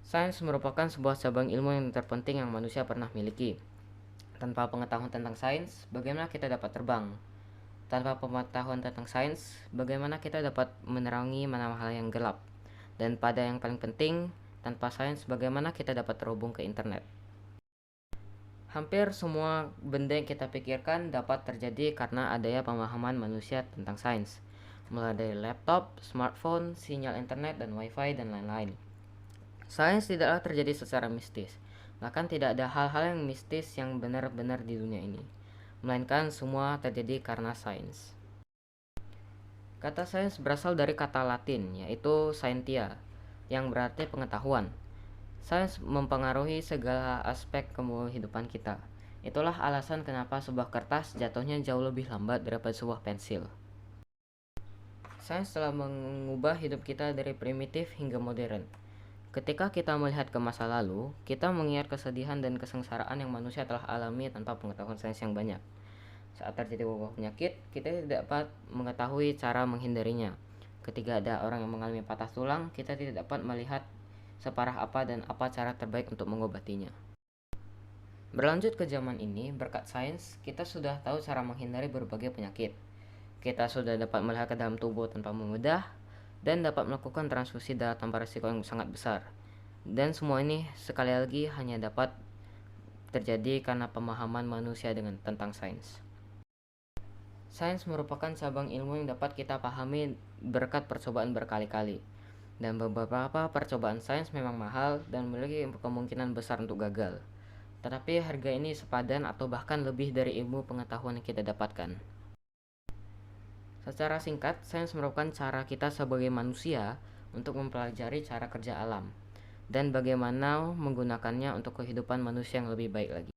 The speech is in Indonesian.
Sains merupakan sebuah cabang ilmu yang terpenting yang manusia pernah miliki. Tanpa pengetahuan tentang sains, bagaimana kita dapat terbang? Tanpa pengetahuan tentang sains, bagaimana kita dapat menerangi mana hal yang gelap? Dan pada yang paling penting, tanpa sains, bagaimana kita dapat terhubung ke internet? Hampir semua benda yang kita pikirkan dapat terjadi karena adanya pemahaman manusia tentang sains, mulai dari laptop, smartphone, sinyal internet, dan wifi, dan lain-lain. Sains tidaklah terjadi secara mistis, bahkan tidak ada hal-hal yang mistis yang benar-benar di dunia ini, melainkan semua terjadi karena sains. Kata sains berasal dari kata Latin, yaitu scientia, yang berarti pengetahuan. Sains mempengaruhi segala aspek kehidupan kita. Itulah alasan kenapa sebuah kertas jatuhnya jauh lebih lambat daripada sebuah pensil. Sains telah mengubah hidup kita dari primitif hingga modern. Ketika kita melihat ke masa lalu, kita mengingat kesedihan dan kesengsaraan yang manusia telah alami tanpa pengetahuan sains yang banyak. Saat terjadi wabah penyakit, kita tidak dapat mengetahui cara menghindarinya. Ketika ada orang yang mengalami patah tulang, kita tidak dapat melihat separah apa dan apa cara terbaik untuk mengobatinya. Berlanjut ke zaman ini, berkat sains, kita sudah tahu cara menghindari berbagai penyakit. Kita sudah dapat melihat ke dalam tubuh tanpa membedah, dan dapat melakukan transfusi darah tanpa risiko yang sangat besar. Dan semua ini sekali lagi hanya dapat terjadi karena pemahaman manusia tentang sains. Sains merupakan cabang ilmu yang dapat kita pahami berkat percobaan berkali-kali. Dan beberapa percobaan sains memang mahal dan memiliki kemungkinan besar untuk gagal. Tetapi harga ini sepadan atau bahkan lebih dari ilmu pengetahuan yang kita dapatkan. Secara singkat, sains merupakan cara kita sebagai manusia untuk mempelajari cara kerja alam dan bagaimana menggunakannya untuk kehidupan manusia yang lebih baik lagi.